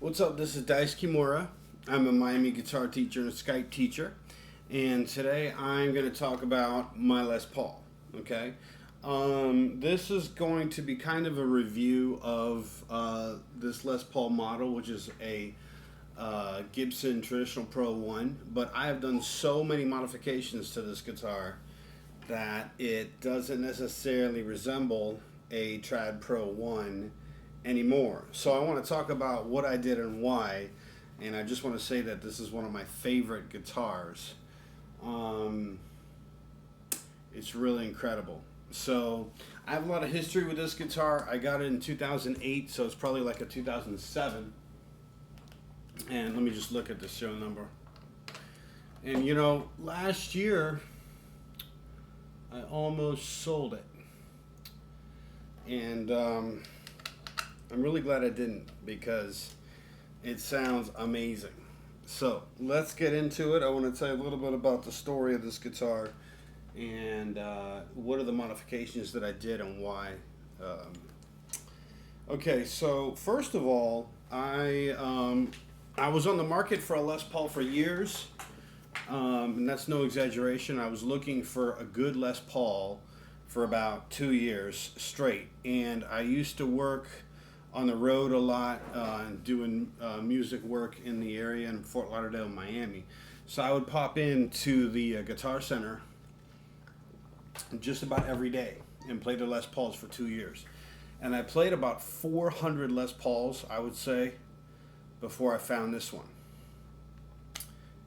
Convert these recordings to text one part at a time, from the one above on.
What's up? This is Dyce Kimura. I'm a Miami guitar teacher and a Skype teacher, and today I'm going to talk about my Les Paul. Okay, this is going to be kind of a review of this Les Paul model, which is a Gibson Traditional Pro 1, but I have done so many modifications to this guitar that it doesn't necessarily resemble a Trad Pro 1 anymore. So I want to talk about what I did and why, and I just want to say that this is one of my favorite guitars. It's really incredible. So I have a lot of history with this guitar. I got it in 2008, so it's probably like a 2007. And let me just look at the show number. And you know, last year I almost sold it. And I'm really glad I didn't, because it sounds amazing. So let's get into it. I want to tell you a little bit about the story of this guitar and what are the modifications that I did and why. Okay, so first of all, I was on the market for a Les Paul for years, and that's no exaggeration. I was looking for a good Les Paul for about 2 years straight, and I used to work on the road a lot, doing music work in the area in Fort Lauderdale, Miami. So I would pop into the Guitar Center just about every day and play the Les Pauls for 2 years. And I played about 400 Les Pauls, I would say, before I found this one.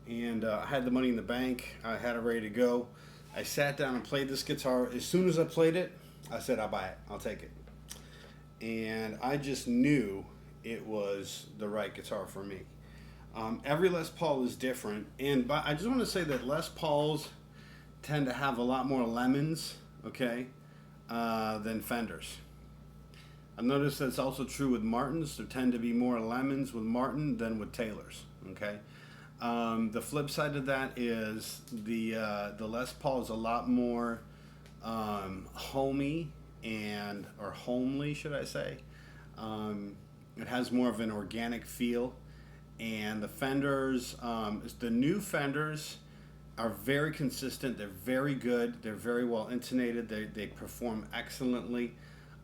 And I had the money in the bank. I had it ready to go. I sat down and played this guitar. As soon as I played it, I said, I'll buy it. I'll take it. And I just knew it was the right guitar for me. Every Les Paul is different, and I just want to say that Les Pauls tend to have a lot more lemons, okay, than Fenders. I've noticed that's also true with Martins. There tend to be more lemons with Martin than with Taylors, okay. The flip side of that is the Les Paul is a lot more homey, or homely, should I say. It has more of an organic feel, and the Fenders, the new Fenders are very consistent. They're very good. They're very well intonated. They perform excellently,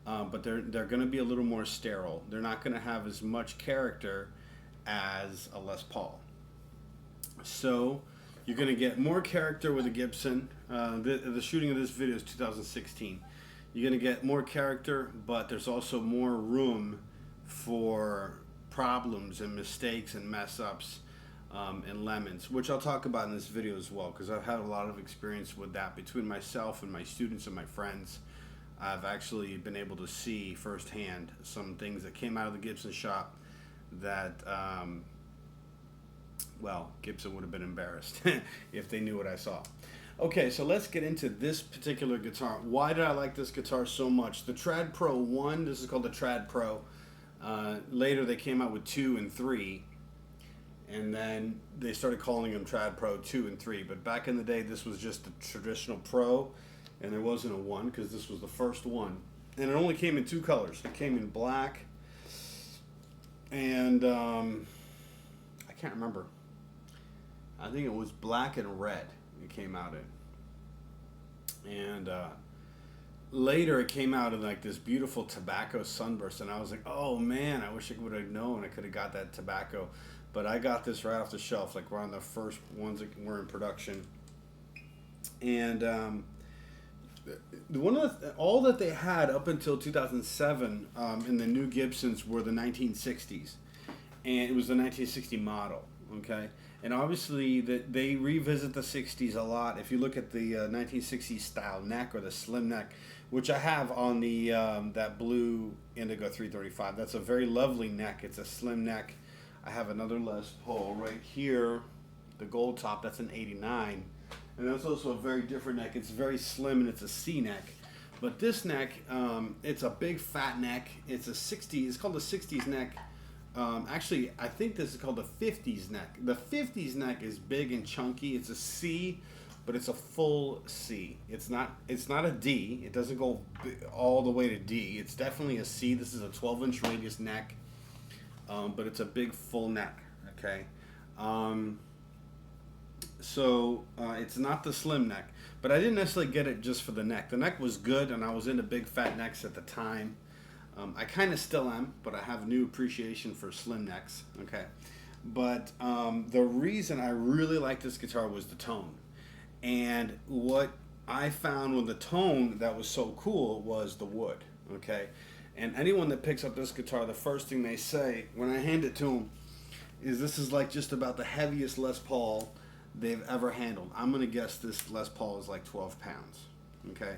but they're going to be a little more sterile. They're not going to have as much character as a Les Paul. So you're going to get more character with a Gibson. The shooting of this video is 2016. You're going to get more character, but there's also more room for problems and mistakes and mess-ups and lemons, which I'll talk about in this video as well, because I've had a lot of experience with that between myself and my students and my friends. I've actually been able to see firsthand some things that came out of the Gibson shop that, well, Gibson would have been embarrassed if they knew what I saw. Okay, so let's get into this particular guitar. Why did I like this guitar so much? The Trad Pro 1, this is called the Trad Pro. Later they came out with 2 and 3, and then they started calling them Trad Pro 2 and 3. But back in the day, this was just the traditional Pro, and there wasn't a 1, because this was the first one. And it only came in 2 colors. It came in black, and I can't remember. I think it was black and red it came out in. And later it came out in like this beautiful tobacco sunburst, and I was like, oh man, I wish I would have known I could have got that tobacco. But I got this right off the shelf, like one of the first ones that were in production. And all that they had up until 2007 in the new Gibsons were the 1960s, and it was the 1960 model, okay. And obviously, they revisit the 60s a lot. If you look at the 1960s style neck, or the slim neck, which I have on the that blue Indigo 335. That's a very lovely neck. It's a slim neck. I have another Les Paul right here, the gold top. That's an 89. And that's also a very different neck. It's very slim, and it's a C neck. But this neck, it's a big fat neck. It's a 60s. It's called the 60s neck. Actually, I think this is called the 50s neck. The 50s neck is big and chunky. It's a C, but it's a full C. It's not a D. It doesn't go all the way to D. It's definitely a C. This is a 12-inch radius neck. but it's a big full neck. Okay, um, so it's not the slim neck, but I didn't necessarily get it just for the neck. The neck was good, and I was into big fat necks at the time. I kind of still am, but I have new appreciation for slim necks. Okay, but the reason I really liked this guitar was the tone, and what I found with the tone that was so cool was the wood. Okay, and anyone that picks up this guitar, the first thing they say when I hand it to them is, "This is like just about the heaviest Les Paul they've ever handled." I'm gonna guess this Les Paul is like 12 pounds. Okay.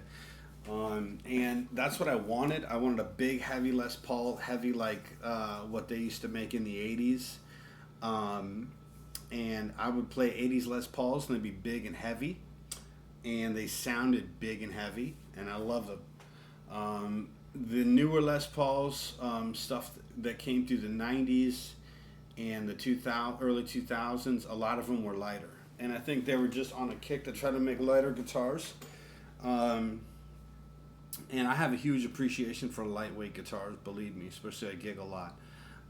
And that's what I wanted. I wanted a big, heavy Les Paul, heavy like what they used to make in the 80s. And I would play 80s Les Pauls, and they'd be big and heavy. And they sounded big and heavy, and I love them. The newer Les Pauls, stuff that came through the 90s and the early 2000s, a lot of them were lighter. And I think they were just on a kick to try to make lighter guitars. And I have a huge appreciation for lightweight guitars, believe me, especially I gig a lot.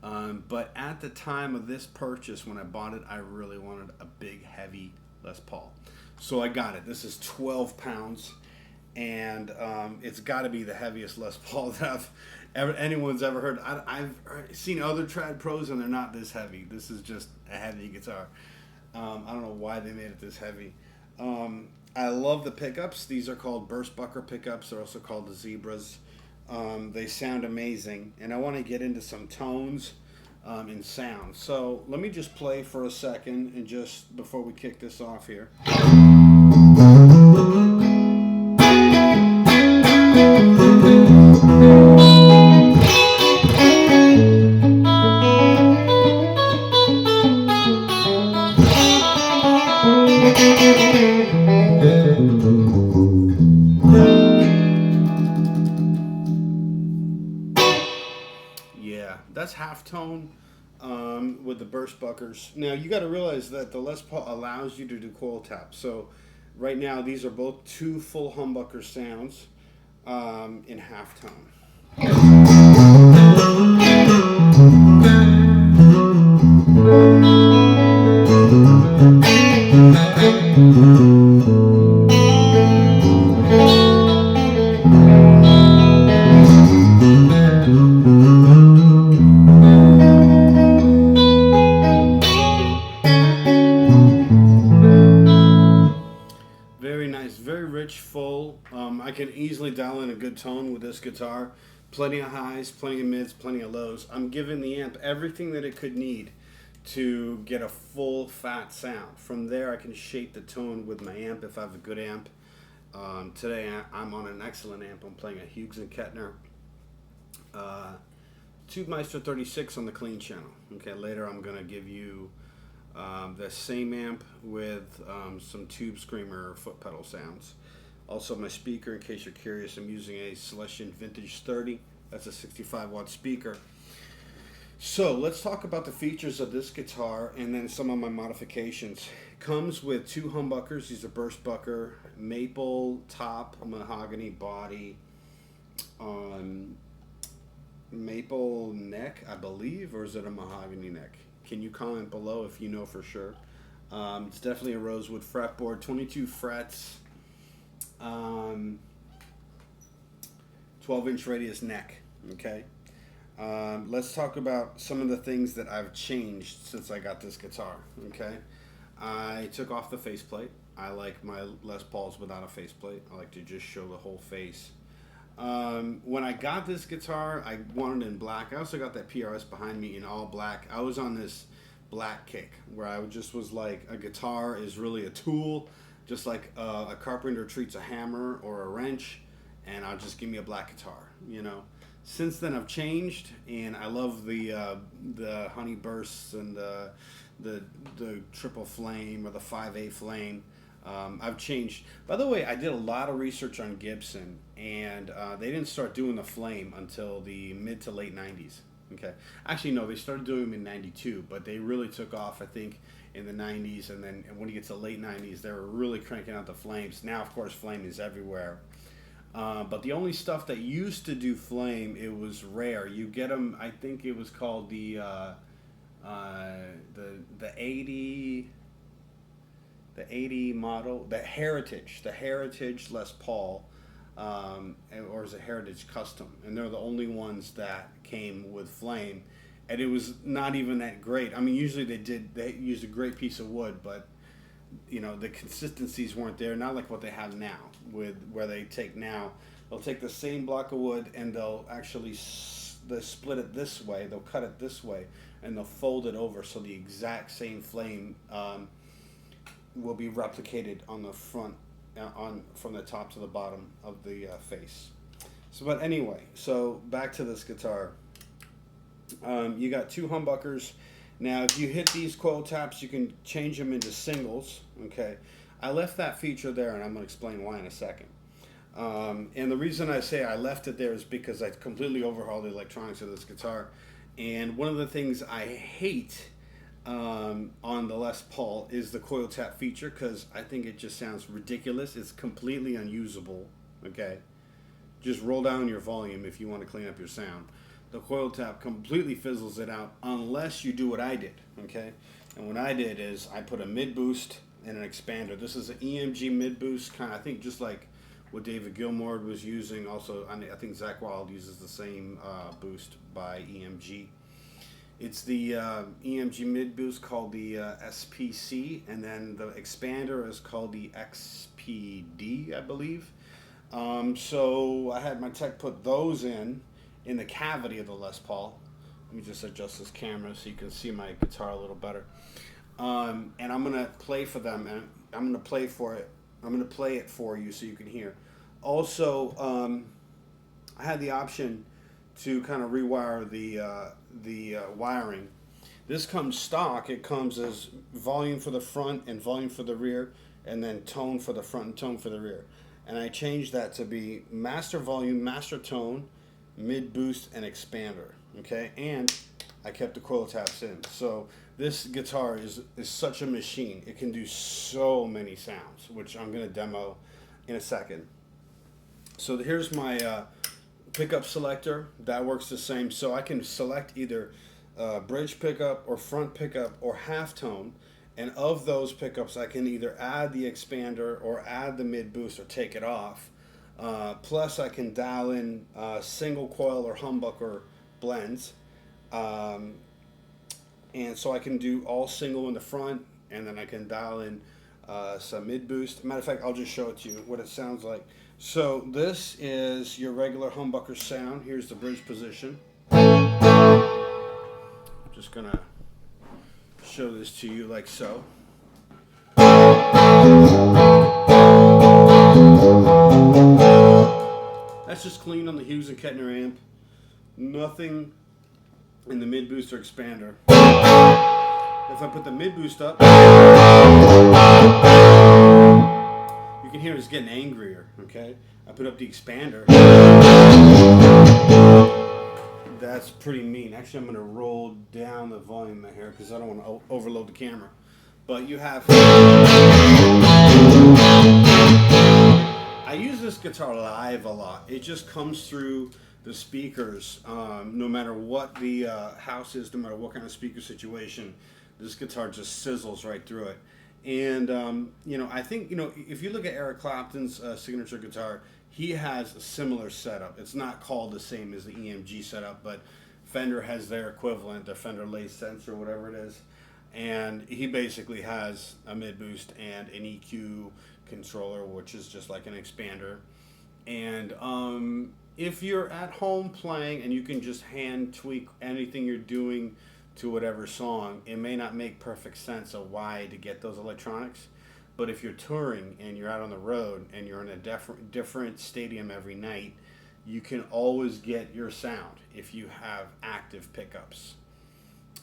But at the time of this purchase, when I bought it, I really wanted a big, heavy Les Paul. So I got it. This is 12 pounds, and it's got to be the heaviest Les Paul that anyone's ever heard. I've seen other trad pros, and they're not this heavy. This is just a heavy guitar. I don't know why they made it this heavy. I love the pickups. These are called Burstbucker pickups. They're also called the Zebras. They sound amazing, and I want to get into some tones and sound. So let me just play for a second, and just before we kick this off here. Yeah, that's halftone with the Burstbuckers. Now you got to realize that the Les Paul allows you to do coil tap. So right now these are both two full humbucker sounds in halftone. Very nice, very rich, full. I can easily dial in a good tone with this guitar. Plenty of highs, plenty of mids, plenty of lows. I'm giving the amp everything that it could need to get a full fat sound. From there, I can shape the tone with my amp if I have a good amp. Today, I'm on an excellent amp. I'm playing a Hughes and Kettner Tube Meister 36 on the clean channel. Okay, later I'm going to give you the same amp with some Tube Screamer foot pedal sounds. Also, my speaker, in case you're curious, I'm using a Celestion Vintage 30. That's a 65 watt speaker. So let's talk about the features of this guitar and then some of my modifications. It comes with two humbuckers. These are Burstbucker, maple top, mahogany body, maple neck, I believe, or is it a mahogany neck? Can you comment below if you know for sure? It's definitely a rosewood fretboard, 22 frets, 12-inch radius neck. Okay. Let's talk about some of the things that I've changed since I got this guitar. Okay. I took off the faceplate. I like my Les Pauls without a faceplate. I like to just show the whole face. When I got this guitar, I wanted it in black. I also got that PRS behind me in all black. I was on this black kick where I just was like, a guitar is really a tool, just like a carpenter treats a hammer or a wrench, and I'll just give me a black guitar, you know. Since then I've changed, and I love the honey bursts and the triple flame or the 5A flame. I've changed. By the way, I did a lot of research on Gibson, and they didn't start doing the flame until the mid to late 90s. Okay, actually no, they started doing them in 92, but they really took off, I think, in the 90s, and then when you get to late 90s, they were really cranking out the flames. Now, of course, flame is everywhere. But the only stuff that used to do flame, it was rare. You get them. I think it was called the 80 model, the Heritage Les Paul, or is it Heritage Custom, and they're the only ones that came with flame, and it was not even that great. I mean, usually they used a great piece of wood, but the consistencies weren't there. Not like what they have now, with where they take now. They'll take the same block of wood and they'll actually they split it this way. They'll cut it this way and they'll fold it over so the exact same flame will be replicated on the front, from the top to the bottom of the face. So, but anyway, so back to this guitar. You got two humbuckers. Now, if you hit these coil taps, you can change them into singles. Okay, I left that feature there, and I'm going to explain why in a second. And the reason I say I left it there is because I completely overhauled the electronics of this guitar. And one of the things I hate on the Les Paul is the coil tap feature, because I think it just sounds ridiculous. It's completely unusable. Okay, just roll down your volume if you want to clean up your sound. The coil tap completely fizzles it out unless you do what I did. Okay, and what I did is I put a mid boost and an expander. This is an EMG mid boost, kind of, I think, just like what David Gilmour was using. Also, I think Zakk Wylde uses the same boost by EMG. It's the EMG mid boost called the SPC, and then the expander is called the XPD, I believe. So I had my tech put those in the cavity of the Les Paul. Let me just adjust this camera so you can see my guitar a little better. And I'm gonna play for them, and I'm gonna play for it. I'm gonna play it for you so you can hear. Also, I had the option to kind of rewire the wiring. This comes stock. It comes as volume for the front and volume for the rear, and then tone for the front and tone for the rear. And I changed that to be master volume, master tone, mid boost, and expander. Okay, and I kept the coil taps in. So this guitar is such a machine. It can do so many sounds, which I'm going to demo in a second. So here's my pickup selector. That works the same. So I can select either bridge pickup or front pickup or half tone. And of those pickups, I can either add the expander or add the mid boost or take it off. Plus, I can dial in single coil or humbucker blends. And so I can do all single in the front, and then I can dial in some mid boost. Matter of fact, I'll just show it to you what it sounds like. So this is your regular humbucker sound. Here's the bridge position. I'm just gonna show this to you like so. That's just clean on the Hughes and Kettner amp. Nothing in the mid boost or expander. If I put the mid boost up, you can hear it's getting angrier. Okay, I put up the expander. That's pretty mean. Actually, I'm going to roll down the volume here because I don't want to overload the camera. But you have. I use this guitar live a lot. It just comes through the speakers, no matter what the house is, no matter what kind of speaker situation. This guitar just sizzles right through it. And, I think, if you look at Eric Clapton's signature guitar, he has a similar setup. It's not called the same as the EMG setup, but Fender has their equivalent, the Fender Lace Sense or whatever it is. And he basically has a mid boost and an EQ controller, which is just like an expander. And if you're at home playing and you can just hand tweak anything you're doing to whatever song, it may not make perfect sense of why to get those electronics. But if you're touring and you're out on the road and you're in a different stadium every night, you can always get your sound if you have active pickups.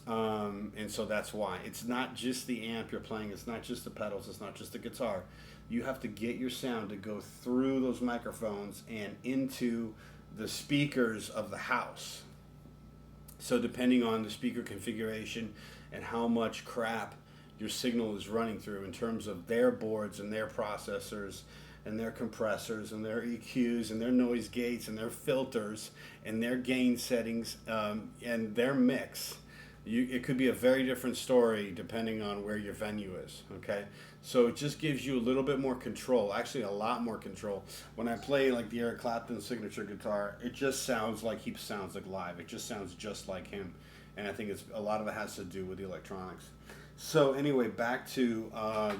And so that's why. It's not just the amp you're playing. It's not just the pedals. It's not just the guitar. You have to get your sound to go through those microphones and into the speakers of the house. So depending on the speaker configuration and how much crap your signal is running through in terms of their boards and their processors and their compressors and their EQs and their noise gates and their filters and their gain settings and their mix. It could be a very different story depending on where your venue is, okay? So it just gives you a little bit more control, actually a lot more control. When I play like the Eric Clapton signature guitar, it just sounds like he sounds like live. It just sounds just like him. And I think a lot of it has to do with the electronics. So anyway, back to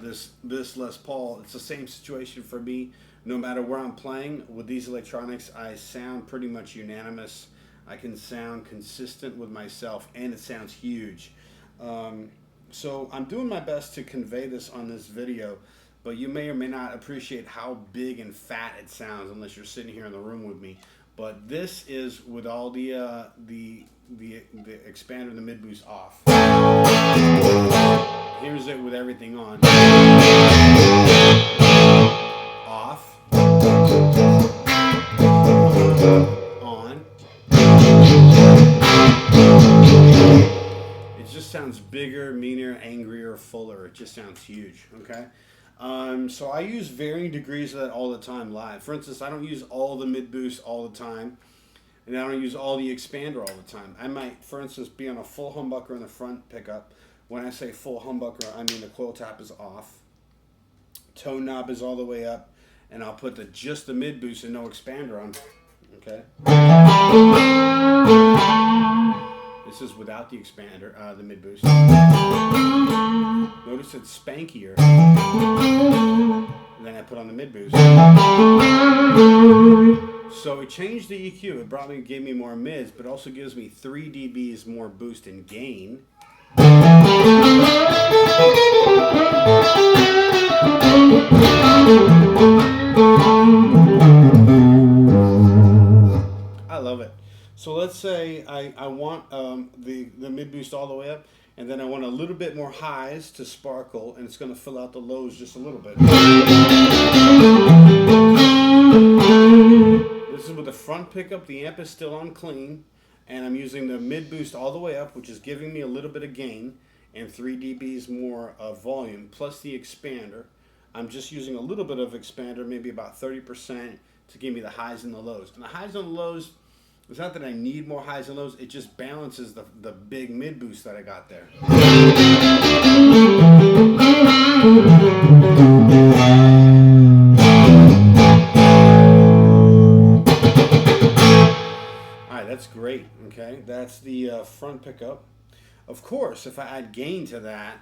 this Les Paul. It's the same situation for me. No matter where I'm playing with these electronics, I sound pretty much unanimous. I can sound consistent with myself, and it sounds huge. So I'm doing my best to convey this on this video, but you may or may not appreciate how big and fat it sounds unless you're sitting here in the room with me. But this is with all the expander and the mid boost off. Here's it with everything on. Off. On. It just sounds bigger, meaner, angrier, fuller. It just sounds huge, okay? So I use varying degrees of that all the time live. For instance, I don't use all the mid boost all the time, and I don't use all the expander all the time. I might, for instance, be on a full humbucker in the front pickup. When I say full humbucker, I mean the coil tap is off, tone knob is all the way up, and I'll put just the mid boost and no expander on. Okay. This is without the expander, the mid boost. Notice it's spankier. And then I put on the mid boost. So it changed the EQ. It probably gave me more mids, but also gives me 3 dBs more boost and gain. I love it. So let's say I want the mid boost all the way up, and then I want a little bit more highs to sparkle, and it's going to fill out the lows just a little bit. This is with the front pickup. The amp is still on clean, and I'm using the mid boost all the way up, which is giving me a little bit of gain and 3 dBs more of volume, plus the expander. I'm just using a little bit of expander, maybe about 30%, to give me the highs and the lows. And the highs and the lows, it's not that I need more highs and lows, it just balances the big mid boost that I got there. Alright, that's great, okay? That's the front pickup. Of course, if I add gain to that,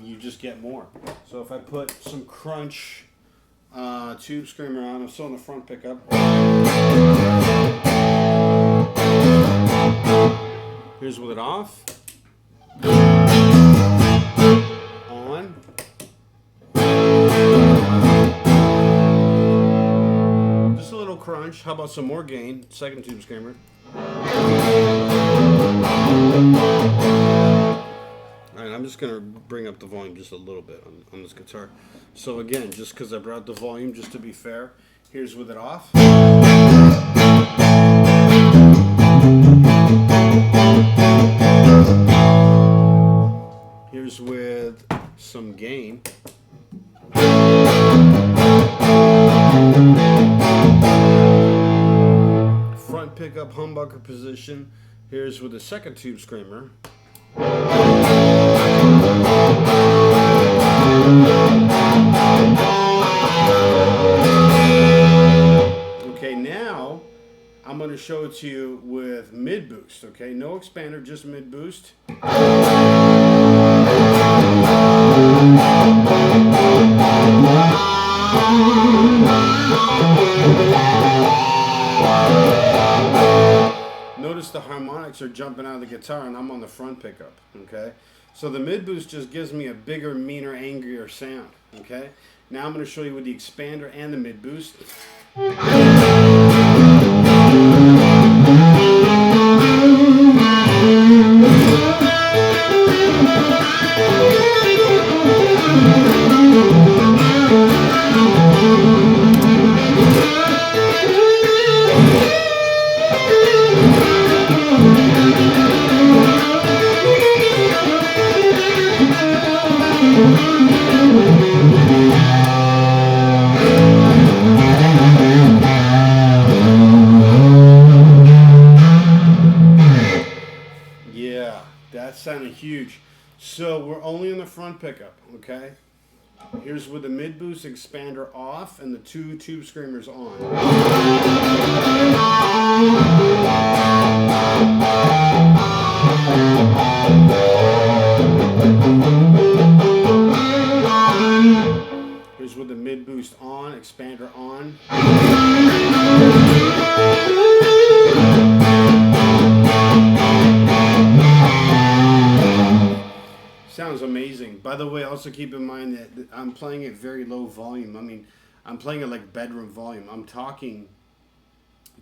you just get more. So if I put some crunch tube screamer on, I'm still in the front pickup. Here's with it off. On. Just a little crunch. How about some more gain? Second tube screamer. Alright, I'm just going to bring up the volume just a little bit on this guitar. So again, just because I brought the volume, just to be fair, here's with it off. Here's with some gain. Front pickup humbucker position. Here's with the second tube screamer. Okay, now I'm going to show it to you with mid boost. Okay, no expander, just mid boost. Notice the harmonics are jumping out of the guitar, and I'm on the front pickup, okay? So the mid boost just gives me a bigger, meaner, angrier sound, okay? Now I'm going to show you with the expander and the mid boost. That sounded huge. So we're only on the front pickup, okay? Here's with the mid boost expander off and the two tube screamers on. Here's with the mid boost on, expander on. Sounds amazing. By the way, also keep in mind that I'm playing at very low volume. I mean, I'm playing at like bedroom volume. I'm talking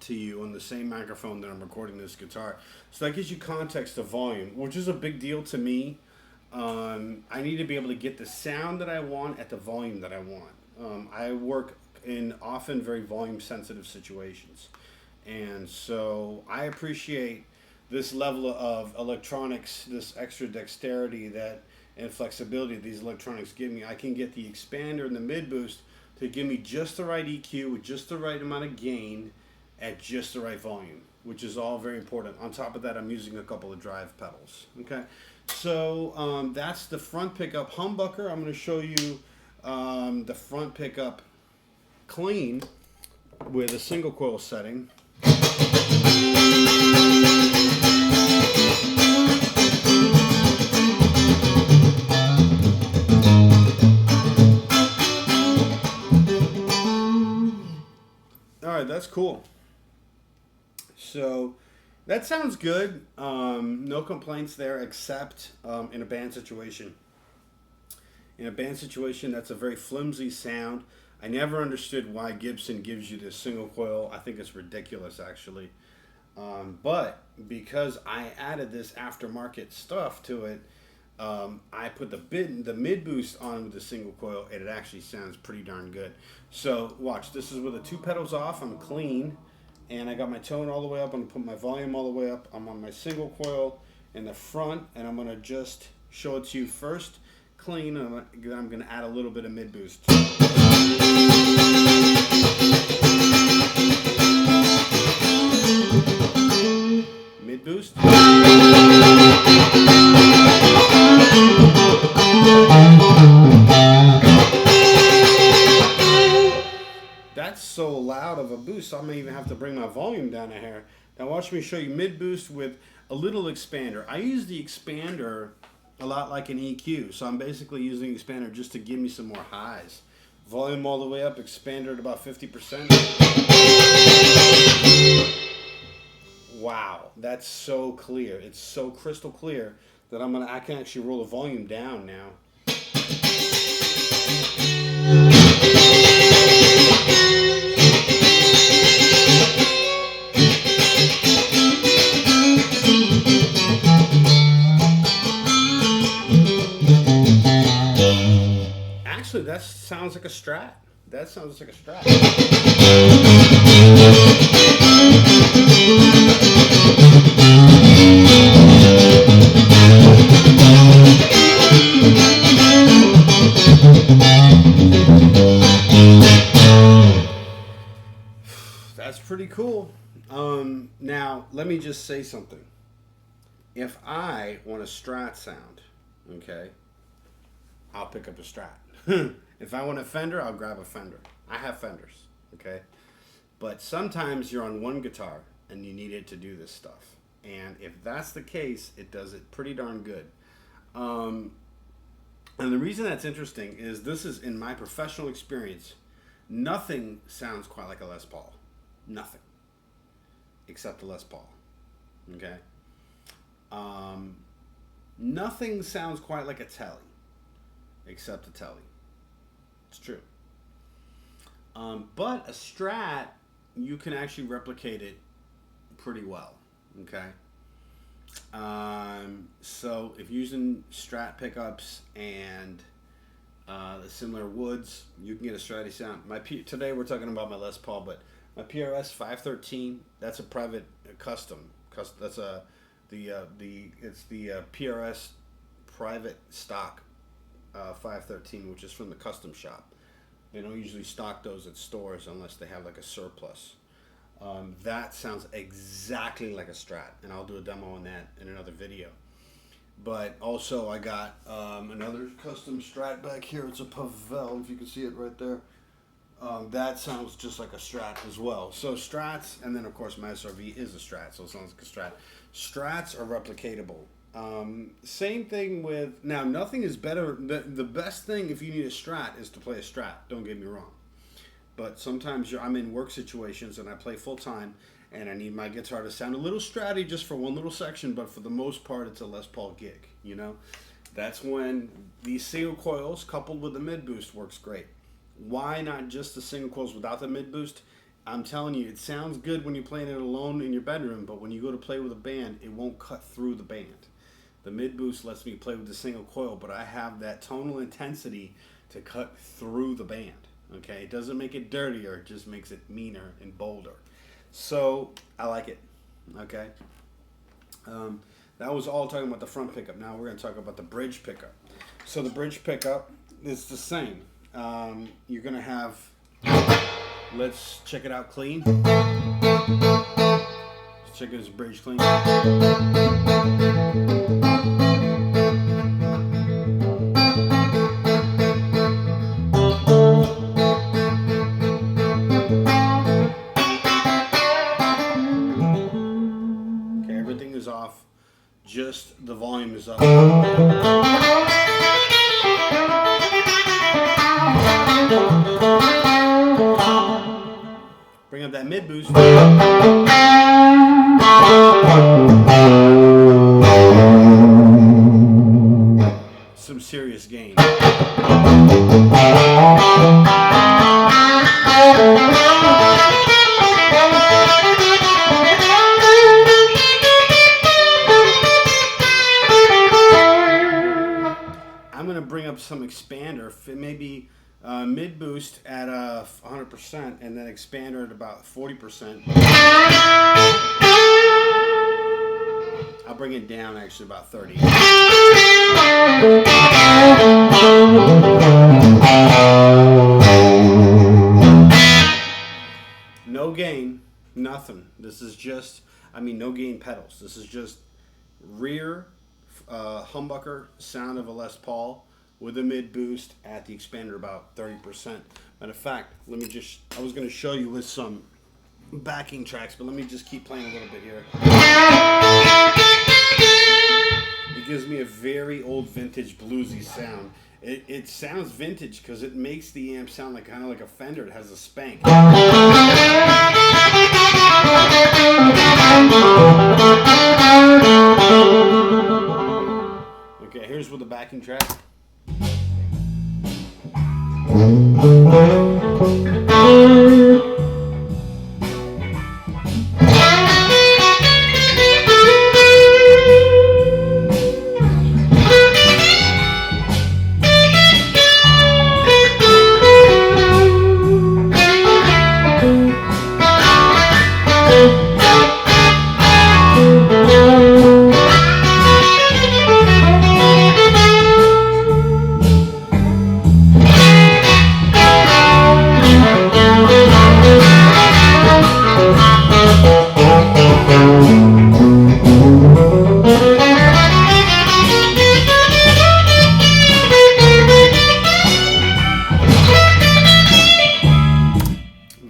to you on the same microphone that I'm recording this guitar. So that gives you context of volume, which is a big deal to me. I need to be able to get the sound that I want at the volume that I want. I work in often very volume sensitive situations. And so I appreciate this level of electronics, this extra dexterity that and flexibility that these electronics give me. I can get the expander and the mid boost to give me just the right EQ with just the right amount of gain at just the right volume, which is all very important. On top of that, I'm using a couple of drive pedals. Okay, so that's the front pickup humbucker. I'm going to show you the front pickup clean with a single coil setting. Alright, that's cool. So that sounds good. No complaints there except in a band situation. In a band situation, that's a very flimsy sound. I never understood why Gibson gives you this single coil. I think it's ridiculous, actually. But because I added this aftermarket stuff to it, I put the mid boost on with the single coil, and it actually sounds pretty darn good. So watch, this is with the two pedals off. I'm clean, and I got my tone all the way up. I'm gonna put my volume all the way up. I'm on my single coil in the front, and I'm gonna just show it to you first clean, and I'm gonna add a little bit of mid boost. Mid boost. That's so loud of a boost, I may even have to bring my volume down a hair. Now watch me show you mid boost with a little expander. I use the expander a lot like an EQ, so I'm basically using the expander just to give me some more highs. Volume all the way up, expander at about 50%. Wow, that's so clear. It's so crystal clear that I can actually roll the volume down now. Actually, that sounds like a Strat. That sounds like a Strat. That's pretty cool. Now, let me just say something. If I want a Strat sound, okay, I'll pick up a Strat. If I want a Fender, I'll grab a Fender. I have Fenders, okay? But sometimes you're on one guitar and you need it to do this stuff. And if that's the case, it does it pretty darn good. And the reason that's interesting is this is, in my professional experience, nothing sounds quite like a Les Paul. Nothing. Except the Les Paul, okay? Nothing sounds quite like a Telly. Except a Telly. It's true. But a Strat, you can actually replicate it pretty well. Okay. So if you're using Strat pickups and the similar woods, you can get a Stratty sound. Today we're talking about my Les Paul, but my PRS 513, that's a private custom. That's it's the PRS private stock 513, which is from the custom shop. They don't usually stock those at stores unless they have like a surplus. That sounds exactly like a Strat, and I'll do a demo on that in another video. But also I got another custom Strat back here. It's a Pavel, if you can see it right there. That sounds just like a Strat as well. So Strats, and then of course my SRV is a Strat, so it sounds like a Strat. Strats are replicatable. Same thing with, now nothing is better, the best thing if you need a Strat is to play a Strat, don't get me wrong. But sometimes I'm in work situations and I play full time and I need my guitar to sound a little stratty just for one little section, but for the most part it's a Les Paul gig, you know? That's when these single coils coupled with the mid boost works great. Why not just the single coils without the mid boost? I'm telling you, it sounds good when you're playing it alone in your bedroom, but when you go to play with a band, it won't cut through the band. The mid boost lets me play with the single coil, but I have that tonal intensity to cut through the band. Okay, it doesn't make it dirtier, it just makes it meaner and bolder. So I like it. Okay, that was all talking about the front pickup. Now we're going to talk about the bridge pickup. So the bridge pickup is the same. You're going to have, let's check it out clean. Let's check this bridge clean. Off, just the volume is up. Bring up that mid boost. Some serious gain. Bring up some expander, maybe mid boost at 100% and then expander at about 40%. I'll bring it down actually about 30. No gain, nothing. This is just, no gain pedals. This is just rear humbucker sound of a Les Paul with a mid boost at the expander about 30%. Matter of fact, I was going to show you with some backing tracks, but let me just keep playing a little bit here. It gives me a very old vintage bluesy sound. It sounds vintage because it makes the amp sound kind of like a Fender. It has a spank. Okay, here's with the backing track.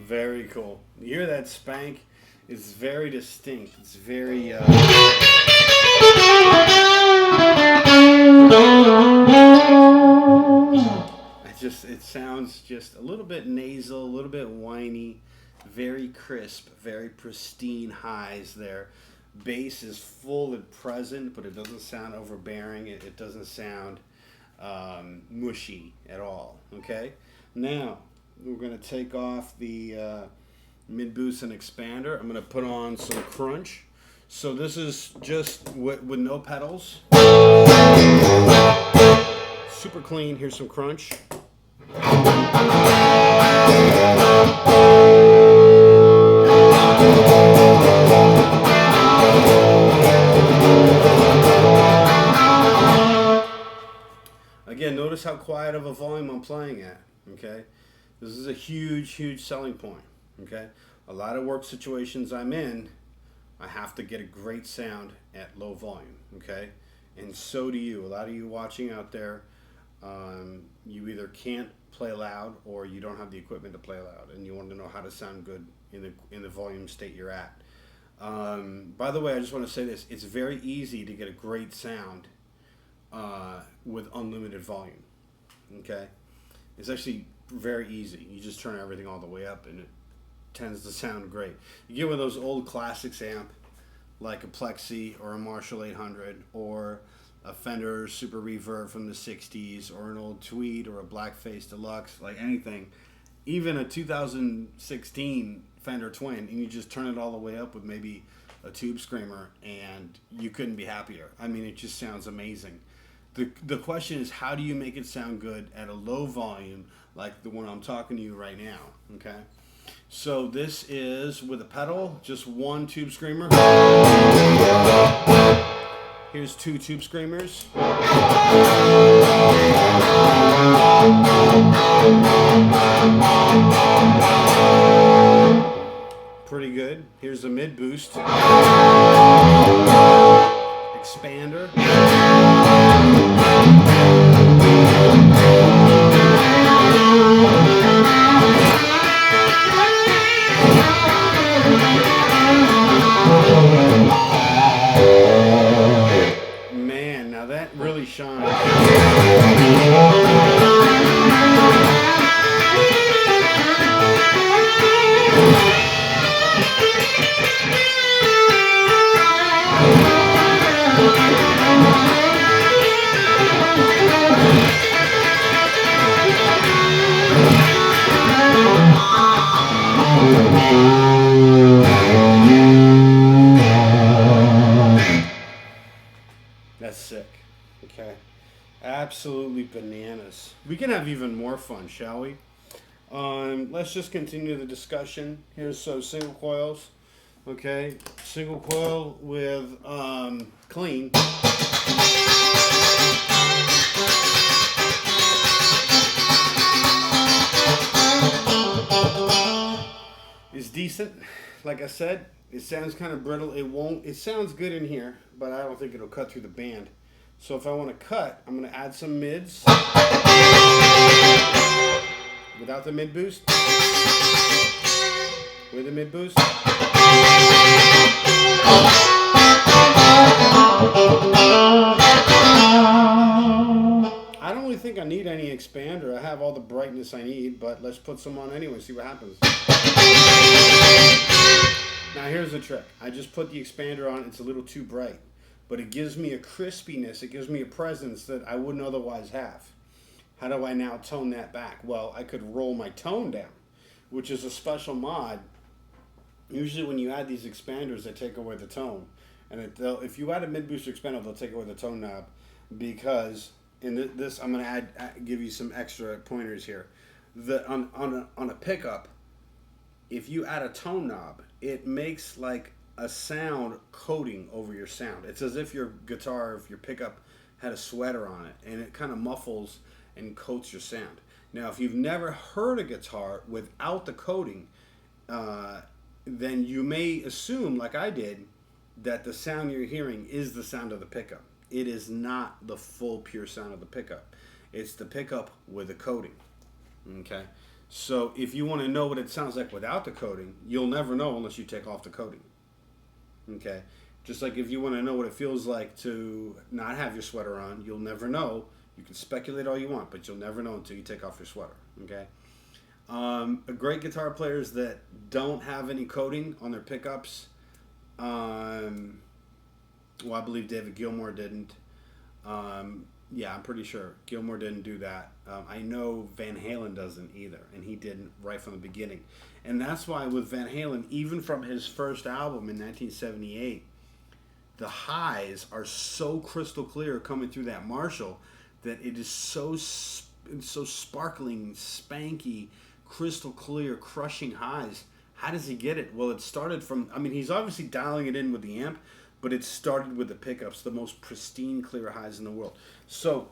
Very cool. You hear that spank? It's very distinct. It's very it sounds just a little bit nasal, a little bit whiny, very crisp, very pristine highs there. Bass is full and present, but it doesn't sound overbearing. It doesn't sound mushy at all. Okay? Now, we're going to take off the mid boost and expander. I'm going to put on some crunch. So this is just with no pedals. Super clean. Here's some crunch. Again, notice how quiet of a volume I'm playing at. Okay? This is a huge, huge selling point. Okay? A lot of work situations I'm in, I have to get a great sound at low volume. Okay? and so do you. A lot of you watching out there, you either can't play loud or you don't have the equipment to play loud, and you want to know how to sound good in the volume state you're at. By the way, I just want to say this: it's very easy to get a great sound with unlimited volume. Okay, it's actually very easy. You just turn everything all the way up, and it tends to sound great. You get one of those old classics amp, like a Plexi or a Marshall 800 or a Fender Super Reverb from the 60s or an old Tweed or a Blackface Deluxe, like anything, even a 2016 Fender Twin, and you just turn it all the way up with maybe a tube screamer, and you couldn't be happier. I mean, it just sounds amazing. The question is, how do you make it sound good at a low volume like the one I'm talking to you right now, okay? So this is with a pedal, just one tube screamer. Here's two tube screamers. Pretty good. Here's a mid boost. Expander. Man, now that really shines. That's sick. Okay. Absolutely bananas. We can have even more fun, shall we? Let's just continue the discussion. Here's single coils. Okay. Single coil with clean. Is decent. Like I said, it sounds kind of brittle. It sounds good in here, but I don't think it'll cut through the band. So if I want to cut, I'm going to add some mids without the mid boost. With the mid boost. I don't really think I need any expander. I have all the brightness I need, but let's put some on anyway, see what happens. Now here's the trick. I just put the expander on. It's a little too bright, but it gives me a crispiness. It gives me a presence that I wouldn't otherwise have. How do I now tone that back? Well, I could roll my tone down, which is a special mod. Usually when you add these expanders, they take away the tone. And if you add a mid-booster expander, they'll take away the tone knob, because in this, I'm going to give you some extra pointers here. On a pickup, if you add a tone knob, it makes like a sound coating over your sound. It's as if your guitar, if your pickup had a sweater on it, and it kind of muffles and coats your sound. Now, if you've never heard a guitar without the coating, then you may assume, like I did, that the sound you're hearing is the sound of the pickup. It is not the full pure sound of the pickup. It's the pickup with a coating. Okay? So if you want to know what it sounds like without the coating, you'll never know unless you take off the coating. Okay? Just like if you want to know what it feels like to not have your sweater on, you'll never know. You can speculate all you want, but you'll never know until you take off your sweater. Okay? Great guitar players that don't have any coating on their pickups, well, I believe David Gilmour didn't. Yeah, I'm pretty sure Gilmour didn't do that. I know Van Halen doesn't either, and he didn't right from the beginning. And that's why with Van Halen, even from his first album in 1978, the highs are so crystal clear coming through that Marshall that it is so sparkling, spanky, crystal clear, crushing highs. How does he get it? Well, it started from, I mean, he's obviously dialing it in with the amp, but it started with the pickups, the most pristine, clear highs in the world. So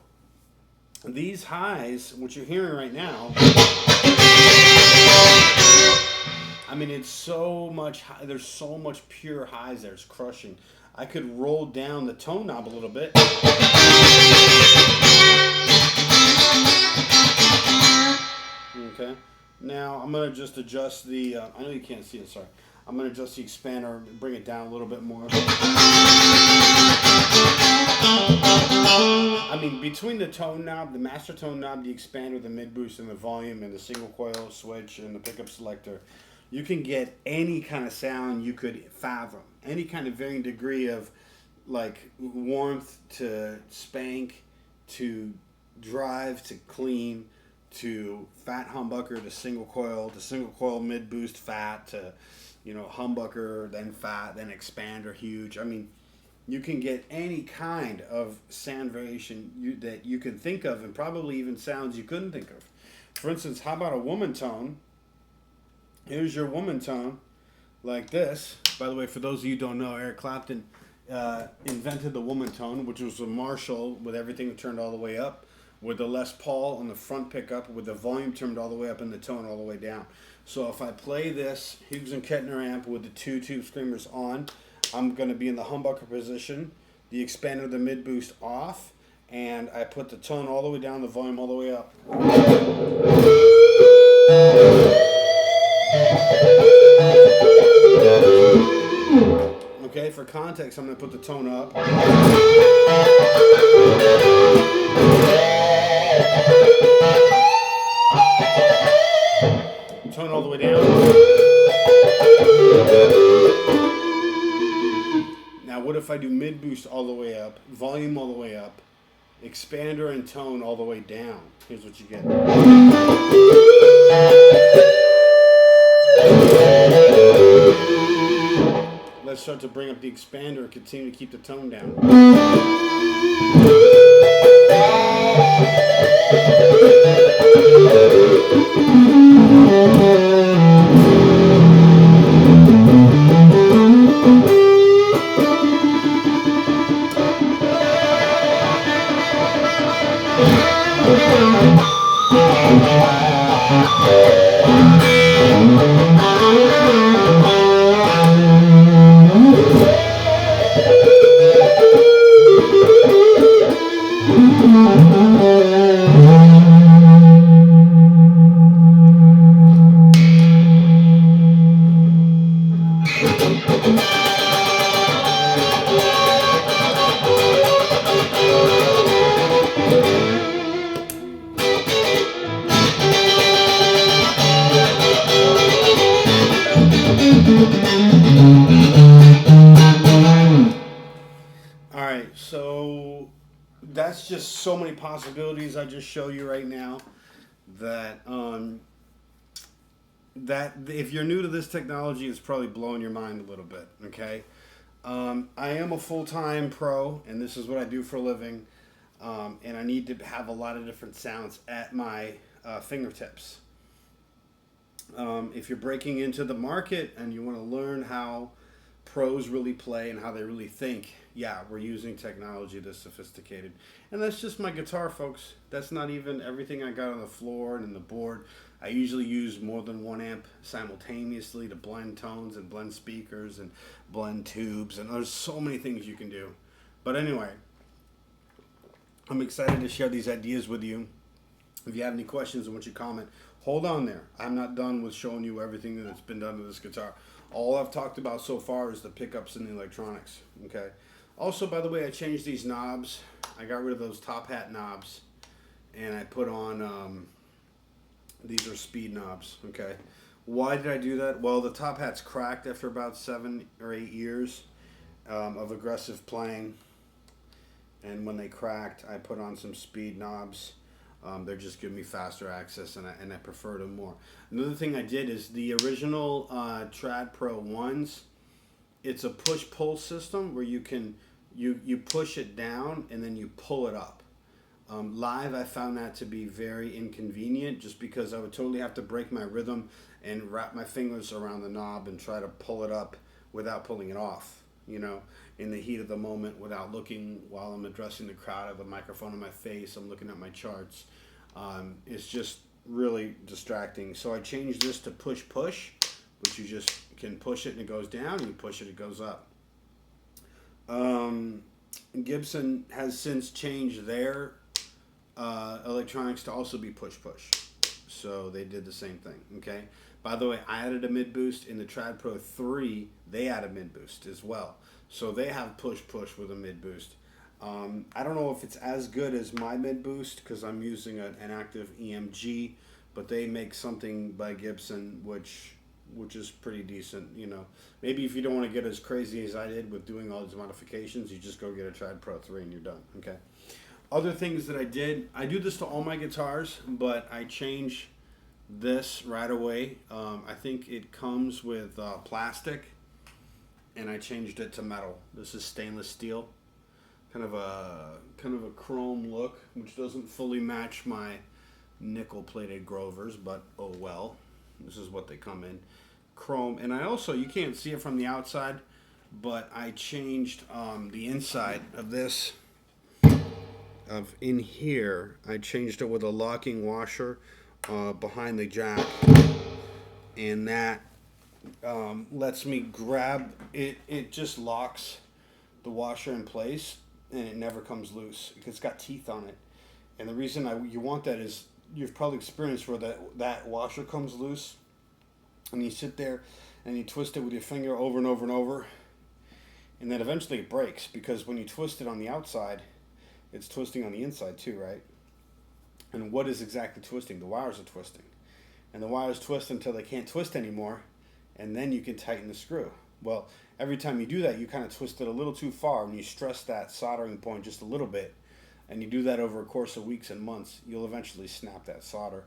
these highs, what you're hearing right now, I mean, it's so much, there's so much pure highs there, it's crushing. I could roll down the tone knob a little bit. Okay. Now I'm going to just adjust the, I know you can't see it, sorry. I'm going to adjust the expander and bring it down a little bit more. I mean, between the tone knob, the master tone knob, the expander, the mid boost, and the volume, and the single coil switch, and the pickup selector, you can get any kind of sound you could fathom. Any kind of varying degree of like warmth to spank to drive to clean to fat humbucker to single coil mid boost fat to, you know, humbucker, then fat, then expander huge. I mean, you can get any kind of sound variation that you can think of, and probably even sounds you couldn't think of. For instance, how about a woman tone? Here's your woman tone, like this. By the way, for those of you who don't know, Eric Clapton invented the woman tone, which was a Marshall with everything turned all the way up, with the Les Paul on the front pickup, with the volume turned all the way up and the tone all the way down. So if I play this Hughes and Kettner amp with the 2 tube screamers on, I'm going to be in the humbucker position, the expander, the mid boost off, and I put the tone all the way down, the volume all the way up. Okay, for context, I'm going to put the tone up. Tone all the way down. Now, what if I do mid boost all the way up, volume all the way up, expander and tone all the way down? Here's what you get. Let's start to bring up the expander and continue to keep the tone down. Alright, so that's just so many possibilities I just show you right now that that if you're new to this technology, it's probably blowing your mind a little bit, okay? I am a full-time pro, and this is what I do for a living, and I need to have a lot of different sounds at my fingertips. If you're breaking into the market and you want to learn how pros really play and how they really think, yeah, we're using technology that's sophisticated. And that's just my guitar, folks. That's not even everything I got on the floor and in the board. I usually use more than one amp simultaneously to blend tones and blend speakers and blend tubes, and there's so many things you can do. But anyway, I'm excited to share these ideas with you. If you have any questions or want you to comment, hold on there. I'm not done with showing you everything that's been done to this guitar. All I've talked about so far is the pickups and the electronics, okay? Also, by the way, I changed these knobs. I got rid of those top hat knobs, and I put on, these are speed knobs, okay? Why did I do that? Well, the top hat's cracked after about 7 or 8 years of aggressive playing, and when they cracked, I put on some speed knobs. They're just giving me faster access, and I prefer them more. Another thing I did is the original Trad Pro 1s, it's a push-pull system where you can you push it down and then you pull it up. Live, I found that to be very inconvenient just because I would totally have to break my rhythm and wrap my fingers around the knob and try to pull it up without pulling it off, you know, in the heat of the moment without looking while I'm addressing the crowd. I have a microphone in my face, I'm looking at my charts. It's just really distracting. So I changed this to push-push, which you just can push it and it goes down, and you push it, it goes up. Um, Gibson has since changed their electronics to also be push-push. So they did the same thing, okay? By the way, I added a mid boost in the Trad Pro 3. They added mid boost as well. So they have push-push with a mid boost. I don't know if it's as good as my mid boost because I'm using an active EMG, but they make something by Gibson which is pretty decent. You know, maybe if you don't want to get as crazy as I did with doing all these modifications, you just go get a Trad Pro 3 and you're done. Okay. Other things that I do this to all my guitars, but I change this right away. I think it comes with plastic, and I changed it to metal. This is stainless steel, kind of a chrome look, which doesn't fully match my nickel-plated Grovers, but oh well. This is what they come in, chrome. And I also, you can't see it from the outside, but I changed the inside of this. Of in here, I changed it with a locking washer behind the jack, and that lets me grab it. It just locks the washer in place, and it never comes loose. It's got teeth on it, and the reason you want that is you've probably experienced where that washer comes loose, and you sit there and you twist it with your finger over and over and over, and then eventually it breaks because when you twist it on the outside, it's twisting on the inside too, right? And what is exactly twisting? The wires are twisting. And the wires twist until they can't twist anymore, and then you can tighten the screw. Well, every time you do that, you kind of twist it a little too far, and you stress that soldering point just a little bit, and you do that over a course of weeks and months, you'll eventually snap that solder,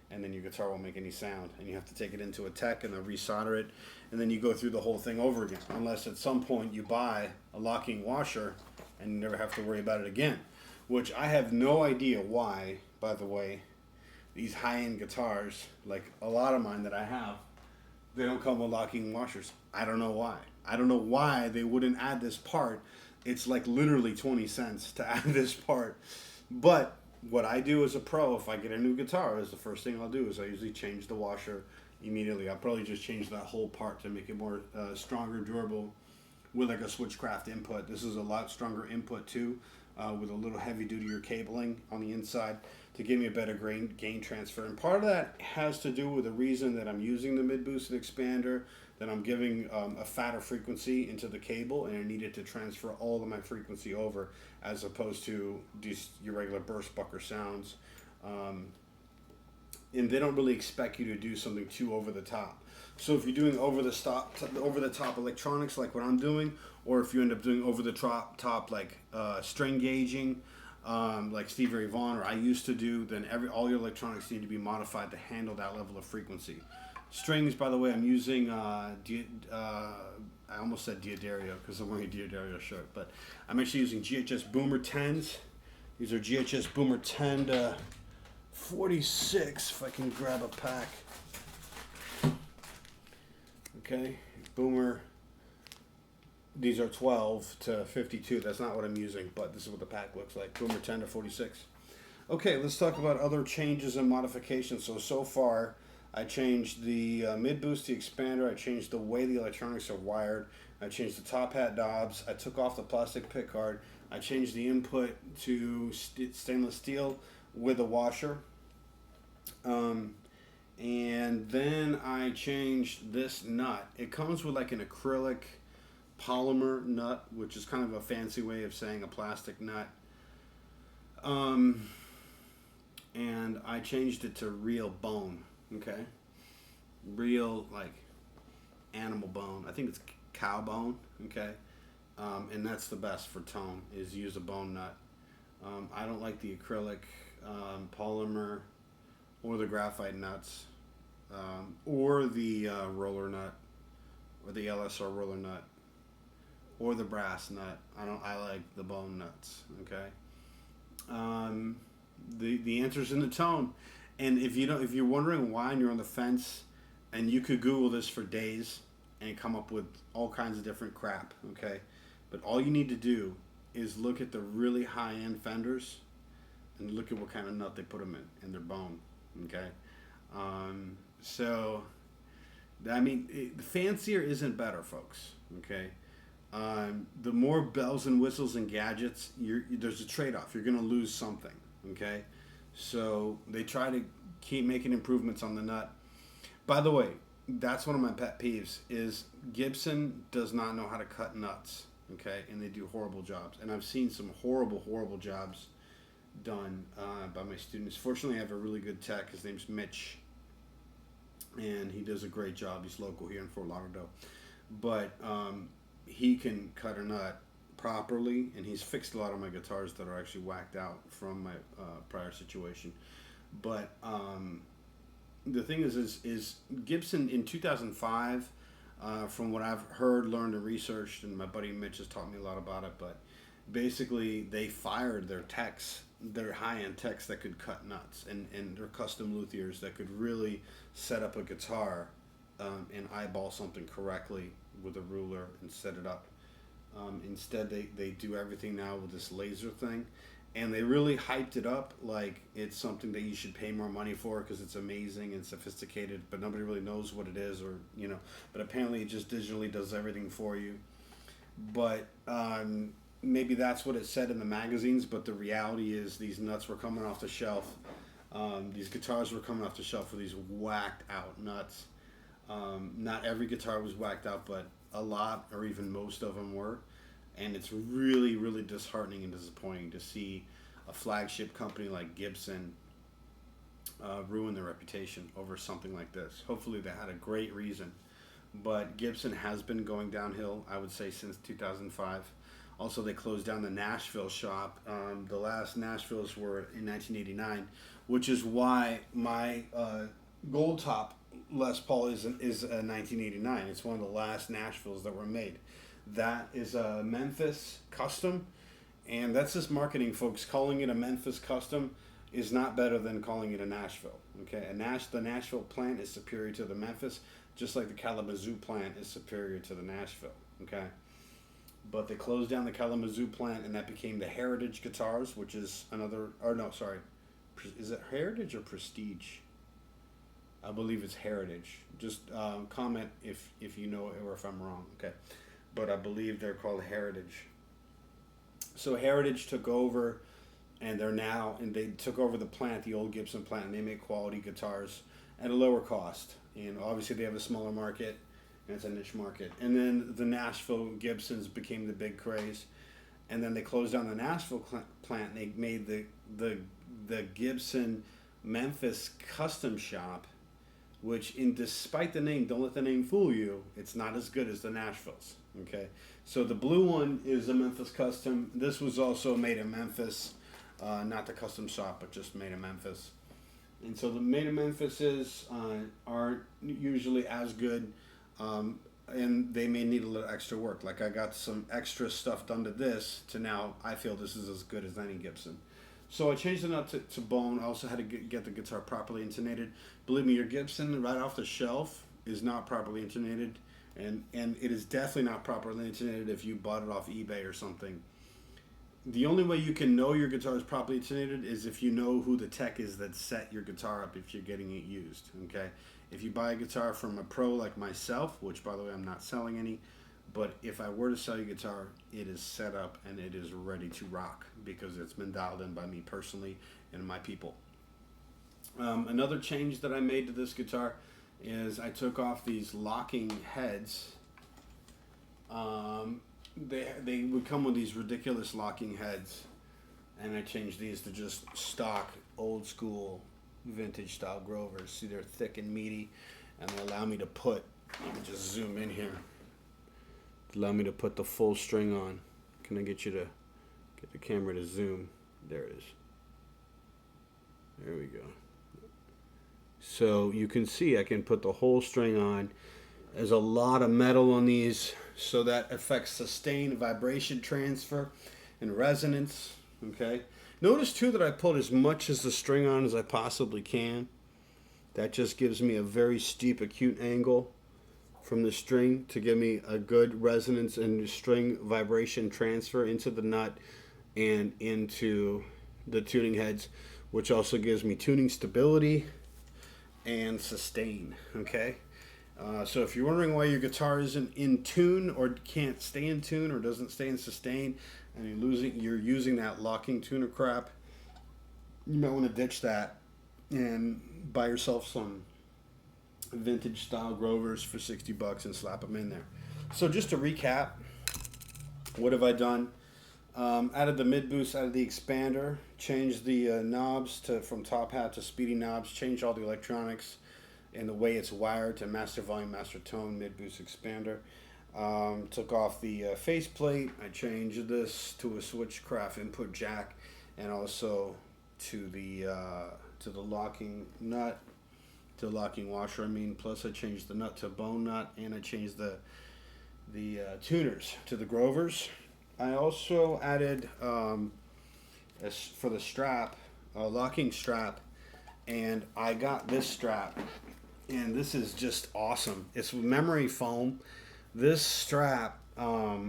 and then your guitar won't make any sound, and you have to take it into a tech and they'll resolder it, and then you go through the whole thing over again, unless at some point you buy a locking washer and you never have to worry about it again. Which I have no idea why, by the way, these high-end guitars, like a lot of mine that I have, they don't come with locking washers. I don't know why. I don't know why they wouldn't add this part. It's like literally 20 cents to add this part. But what I do as a pro, if I get a new guitar, is the first thing I'll do is I usually change the washer immediately. I'll probably just change that whole part to make it more stronger, durable, with like a Switchcraft input. This is a lot stronger input too. With a little heavy-duty cabling on the inside to give me a better gain transfer. And part of that has to do with the reason that I'm using the mid-boosted expander, that I'm giving a fatter frequency into the cable, and I needed to transfer all of my frequency over as opposed to just your regular burst bucker sounds. And they don't really expect you to do something too over the top. So if you're doing over the top electronics like what I'm doing, or if you end up doing over the top like string gauging, like Stevie Ray Vaughan or I used to do, then all your electronics need to be modified to handle that level of frequency. Strings, by the way, I'm using I almost said Diodario because I'm wearing a Diodario shirt, but I'm actually using GHS Boomer 10s. These are GHS Boomer 10 to 46, if I can grab a pack. Okay, Boomer, these are 12 to 52. That's not what I'm using, but this is what the pack looks like. Boomer 10 to 46. Okay, let's talk about other changes and modifications. So far, I changed the mid-boost, the expander. I changed the way the electronics are wired. I changed the top hat knobs. I took off the plastic pickguard. I changed the input to stainless steel with a washer. And then I changed this nut. It comes with like an acrylic polymer nut, which is kind of a fancy way of saying a plastic nut. And I changed it to real bone, okay? Real, like, animal bone. I think it's cow bone, okay? And that's the best for tone, is use a bone nut. I don't like the acrylic polymer or the graphite nuts, or the roller nut, or the LSR roller nut, or the brass nut. I like the bone nuts. Okay. The answer's in the tone, and if you're wondering why and you're on the fence, and you could Google this for days and come up with all kinds of different crap. Okay, but all you need to do is look at the really high-end Fenders and look at what kind of nut they put them in, and their bone. Okay. So, I mean, fancier isn't better, folks. Okay. The more bells and whistles and gadgets, there's a trade-off. You're going to lose something, okay? So they try to keep making improvements on the nut. By the way, that's one of my pet peeves is Gibson does not know how to cut nuts, okay? And they do horrible jobs. And I've seen some horrible, horrible jobs done by my students. Fortunately, I have a really good tech. His name's Mitch, and he does a great job. He's local here in Fort Lauderdale. But he can cut a nut properly, and he's fixed a lot of my guitars that are actually whacked out from my prior situation. But the thing is Gibson in 2005, from what I've heard, learned, and researched, and my buddy Mitch has taught me a lot about it, but basically they fired their techs, their high-end techs that could cut nuts, and their custom luthiers that could really set up a guitar and eyeball something correctly with a ruler and set it up. Instead, they do everything now with this laser thing, and they really hyped it up like it's something that you should pay more money for because it's amazing and sophisticated, but nobody really knows what it is, or but apparently it just digitally does everything for you. But maybe that's what it said in the magazines, but the reality is these nuts were coming off the shelf. These guitars were coming off the shelf with these whacked out nuts. Not every guitar was whacked out, but a lot, or even most of them were. And it's really, really disheartening and disappointing to see a flagship company like Gibson ruin their reputation over something like this. Hopefully they had a great reason. But Gibson has been going downhill, I would say, since 2005. Also, they closed down the Nashville shop. The last Nashvilles were in 1989, which is why my Gold Top Les Paul is a 1989. It's one of the last Nashvilles that were made. That is a Memphis custom, and that's just marketing, folks. Calling it a Memphis custom is not better than calling it a Nashville. Okay, the Nashville plant is superior to the Memphis, just like the Kalamazoo plant is superior to the Nashville. Okay, but they closed down the Kalamazoo plant, and that became the Heritage Guitars, which is another. Or no, sorry, is it Heritage or Prestige? I believe it's Heritage. Just comment if you know or if I'm wrong. Okay. But I believe they're called Heritage. So Heritage took over, and they took over the plant, the old Gibson plant, and they make quality guitars at a lower cost. And obviously they have a smaller market, and it's a niche market. And then the Nashville Gibsons became the big craze. And then they closed down the Nashville plant, and they made the Gibson Memphis custom shop, which, despite the name, don't let the name fool you, it's not as good as the Nashvilles. Okay, so the blue one is a Memphis custom. This was also made in Memphis, not the custom shop, but just made in Memphis. And so the made in Memphises aren't usually as good, and they may need a little extra work. Like I got some extra stuff done to this to now I feel this is as good as any Gibson. So I changed the nut to bone. I also had to get the guitar properly intonated. Believe me, your Gibson right off the shelf is not properly intonated, and it is definitely not properly intonated if you bought it off eBay or something. The only way you can know your guitar is properly intonated is if you know who the tech is that set your guitar up if you're getting it used, okay? If you buy a guitar from a pro like myself, which by the way I'm not selling any, but if I were to sell you a guitar, it is set up and it is ready to rock because it's been dialed in by me personally and my people. Another change that I made to this guitar is I took off these locking heads. They would come with these ridiculous locking heads, and I changed these to just stock old school vintage style Grovers. See, they're thick and meaty, and they allow me to let me just zoom in here. Allow me to put the full string on. Can I get you to get the camera to zoom? There it is. There we go. So you can see I can put the whole string on. There's a lot of metal on these, so that affects sustain, vibration transfer, and resonance. Okay. Notice too that I put as much as the string on as I possibly can. That just gives me a very steep acute angle from the string to give me a good resonance and string vibration transfer into the nut and into the tuning heads, which also gives me tuning stability and sustain. Okay. So if you're wondering why your guitar isn't in tune or can't stay in tune or doesn't stay in sustain, and you're using that locking tuner crap, you might want to ditch that and buy yourself some vintage style Grovers for $60 and slap them in there. So just to recap, what have I done? Added the mid boost, added the expander, changed the knobs from top hat to speedy knobs, changed all the electronics and the way it's wired to master volume, master tone, mid boost, expander. Took off the faceplate. I changed this to a Switchcraft input jack, and also to the locking nut, to the locking washer. I mean, plus I changed the nut to a bone nut, and I changed the tuners to the Grovers. I also added for the strap, a locking strap, and I got this strap, and this is just awesome. It's memory foam. This strap, I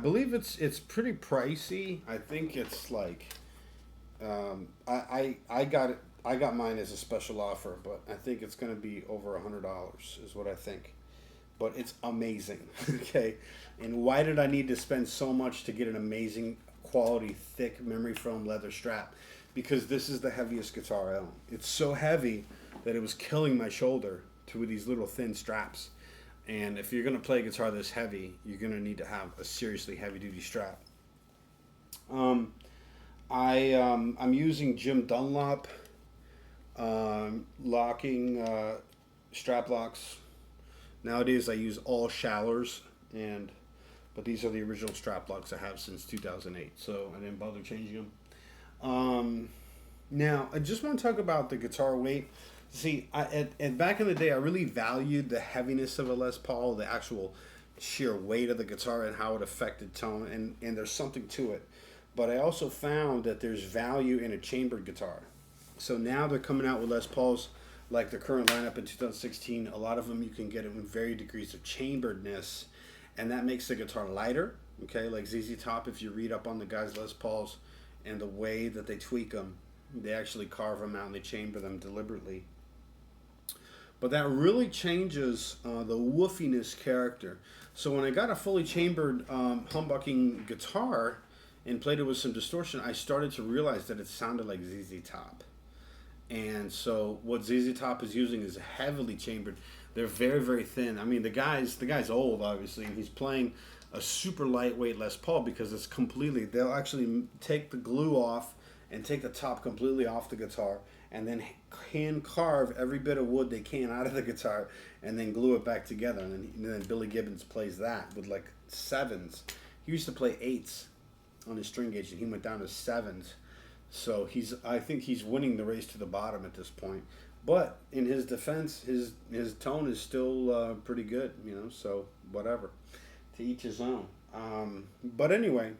believe it's pretty pricey. I think it's like, I got mine as a special offer, but I think it's going to be over $100 is what I think. But it's amazing. Okay, and why did I need to spend so much to get an amazing quality thick memory foam leather strap? Because this is the heaviest guitar I own. It's so heavy that it was killing my shoulder with these little thin straps. And if you're going to play a guitar this heavy, you're going to need to have a seriously heavy duty strap. I'm using Jim Dunlop locking strap locks. Nowadays I use all Shallers, but these are the original strap locks I have since 2008, so I didn't bother changing them. Now I just want to talk about the guitar weight. See, back in the day, I really valued the heaviness of a Les Paul, the actual sheer weight of the guitar and how it affected tone, and there's something to it. But I also found that there's value in a chambered guitar. So now they're coming out with Les Pauls, like the current lineup in 2016. A lot of them you can get in varying degrees of chamberedness, and that makes the guitar lighter. Okay, like ZZ Top, if you read up on the guys' Les Pauls and the way that they tweak them, they actually carve them out and they chamber them deliberately. But that really changes the woofiness character. So when I got a fully chambered humbucking guitar and played it with some distortion, I started to realize that it sounded like ZZ Top. And so what ZZ Top is using is heavily chambered. They're very, very thin. I mean, the guy's old, obviously, and he's playing a super lightweight Les Paul because it's completely, they'll actually take the glue off and take the top completely off the guitar and then hand carve every bit of wood they can out of the guitar and then glue it back together. And then Billy Gibbons plays that with like sevens. He used to play eights on his string gauge, and he went down to sevens. So I think he's winning the race to the bottom at this point. But in his defense, his tone is still pretty good, you know. So whatever, to each his own. But anyway,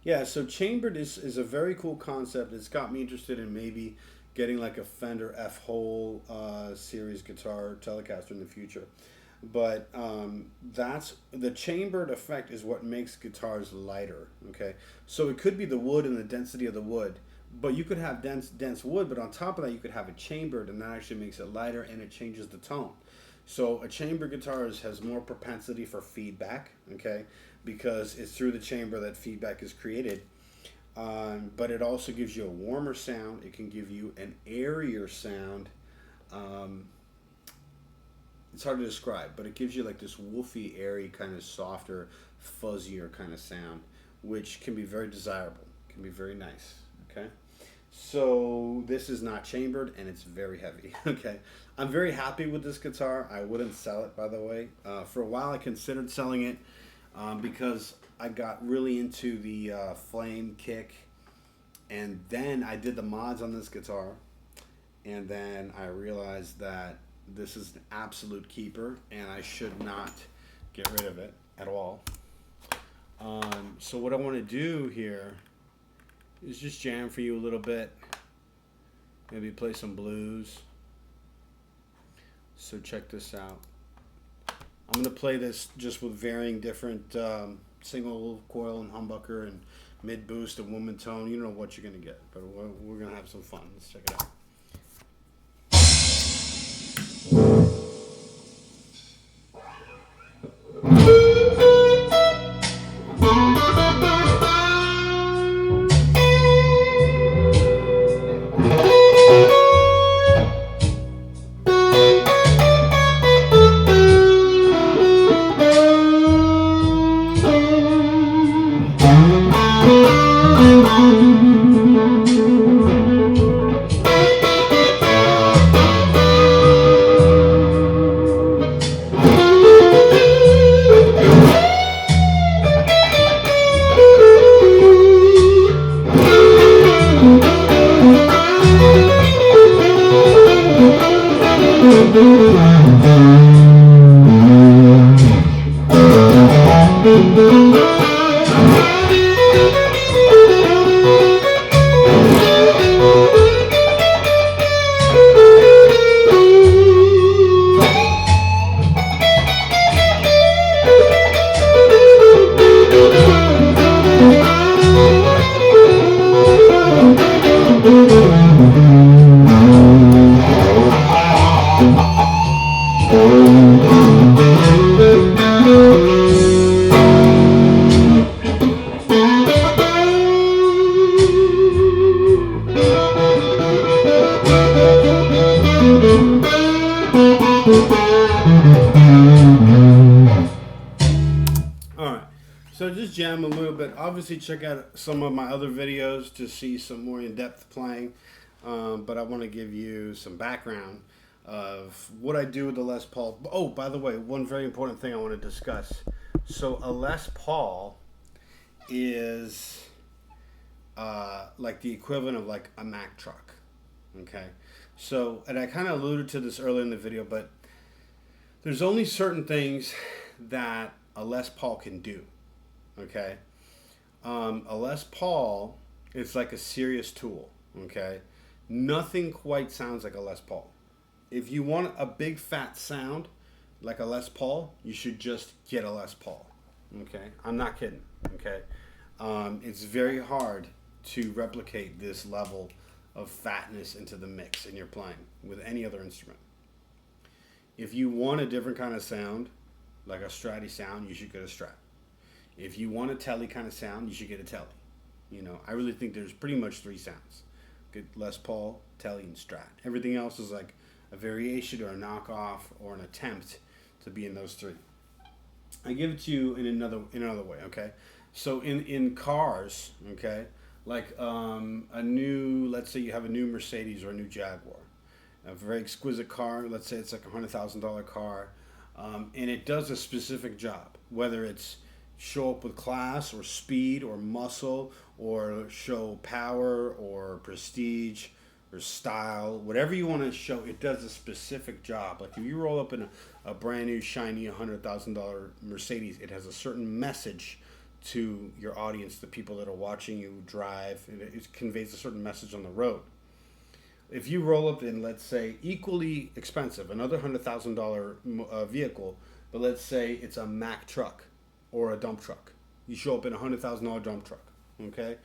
yeah. So chambered is a very cool concept. It's got me interested in maybe getting like a Fender F-Hole series guitar Telecaster in the future. But that's the chambered effect is what makes guitars lighter. Okay, so it could be the wood and the density of the wood, but you could have dense wood, but on top of that you could have it chambered, and that actually makes it lighter and it changes the tone. So a chambered guitar has more propensity for feedback. Okay, because it's through the chamber that feedback is created. But it also gives you a warmer sound. It can give you an airier sound. It's hard to describe, but it gives you like this woofy, airy, kind of softer, fuzzier kind of sound, which can be very desirable. Can be very nice. Okay, so this is not chambered and it's very heavy. Okay, I'm very happy with this guitar. I wouldn't sell it, by the way. For a while, I considered selling it because I got really into the flame kick, and then I did the mods on this guitar, and then I realized that this is an absolute keeper, and I should not get rid of it at all. So what I want to do here is just jam for you a little bit. Maybe play some blues. So check this out. I'm going to play this just with varying different single coil and humbucker and mid boost and woman tone. You don't know what you're going to get, but we're going to have some fun. Let's check it out. So just jam a little bit. Obviously, check out some of my other videos to see some more in-depth playing. But I want to give you some background of what I do with the Les Paul. Oh, by the way, one very important thing I want to discuss. So a Les Paul is like the equivalent of like a Mack truck. Okay. So, and I kind of alluded to this earlier in the video, but there's only certain things that a Les Paul can do. Okay, a Les Paul is like a serious tool. Okay, nothing quite sounds like a Les Paul. If you want a big fat sound like a Les Paul, you should just get a Les Paul. Okay, I'm not kidding. Okay, it's very hard to replicate this level of fatness into the mix in your playing with any other instrument. If you want a different kind of sound, like a Stratty sound, you should get a Strat. If you want a telly kind of sound, you should get a telly. You know, I really think there's pretty much three sounds. Get Les Paul, telly, and Strat. Everything else is like a variation or a knockoff or an attempt to be in those three. I give it to you in another way, okay? So in cars, okay, like a new, let's say you have a new Mercedes or a new Jaguar, a very exquisite car, let's say it's like a $100,000 car, and it does a specific job, whether it's show up with class or speed or muscle or show power or prestige or style, whatever you want to show, it does a specific job. Like if you roll up in a brand new shiny $100,000 Mercedes, it has a certain message to your audience, the people that are watching you drive, and it conveys a certain message on the road. If you roll up in, let's say, equally expensive, another $100,000 vehicle, but let's say it's a Mack truck or a dump truck. You show up in a $100,000 dump truck, okay?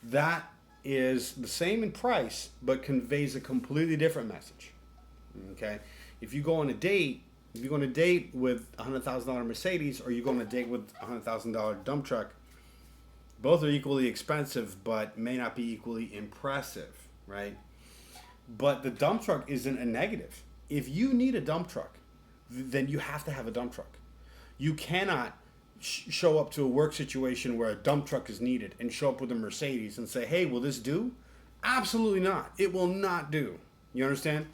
That is the same in price, but conveys a completely different message, okay? If you go on a date, if you go on a date with a $100,000 Mercedes or you go on a date with a $100,000 dump truck, both are equally expensive, but may not be equally impressive, right? But the dump truck isn't a negative. If you need a dump truck, then you have to have a dump truck. You cannot show up to a work situation where a dump truck is needed and show up with a Mercedes and say, hey, will this do? Absolutely not. It will not do. You understand?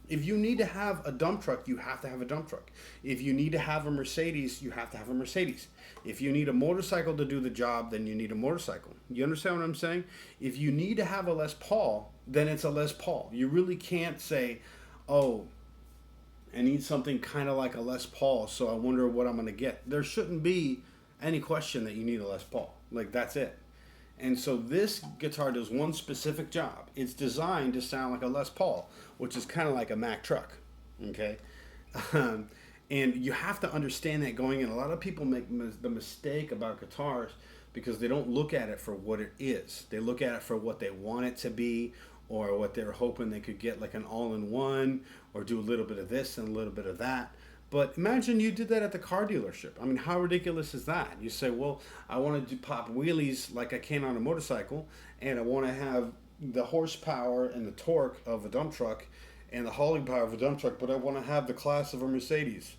If you need to have a dump truck, you have to have a dump truck. If you need to have a Mercedes, you have to have a Mercedes. If you need a motorcycle to do the job, then you need a motorcycle. You understand what I'm saying? If you need to have a Les Paul, then it's a Les Paul. You really can't say, oh, I need something kind of like a Les Paul, so I wonder what I'm going to get. There shouldn't be any question that you need a Les Paul. Like, that's it. And so this guitar does one specific job. It's designed to sound like a Les Paul, which is kind of like a Mack truck, okay? And you have to understand that going in. A lot of people make the mistake about guitars because they don't look at it for what it is. They look at it for what they want it to be, or what they're hoping they could get, like an all-in-one, or do a little bit of this and a little bit of that. But imagine you did that at the car dealership. I mean, how ridiculous is that? You say, well, I want to pop wheelies like I can on a motorcycle, and I want to have the horsepower and the torque of a dump truck and the hauling power of a dump truck, but I want to have the class of a Mercedes.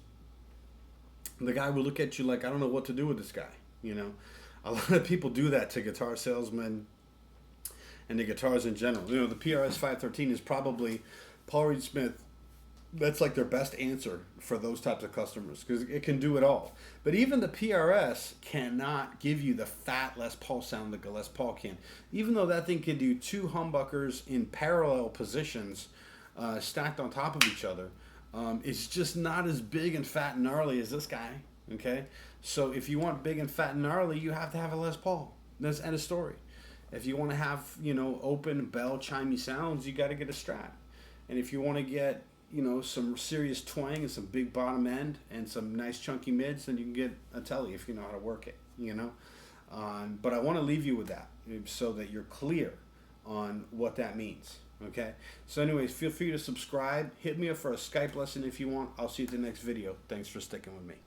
The guy will look at you like, I don't know what to do with this guy. You know, a lot of people do that to guitar salesmen and the guitars in general. You know, the PRS 513 is probably Paul Reed Smith. That's like their best answer for those types of customers because it can do it all. But even the PRS cannot give you the fat Les Paul sound that the Les Paul can. Even though that thing can do two humbuckers in parallel positions stacked on top of each other, It's just not as big and fat and gnarly as this guy. Okay, so if you want big and fat and gnarly, you have to have a Les Paul. That's end of story. If you want to have, you know, open bell chimey sounds, you got to get a Strat. And if you want to get, you know, some serious twang and some big bottom end and some nice chunky mids, then you can get a Tele if you know how to work it. You know, but I want to leave you with that so that you're clear on what that means. Okay. So, anyways, feel free to subscribe. Hit me up for a Skype lesson if you want. I'll see you at the next video. Thanks for sticking with me.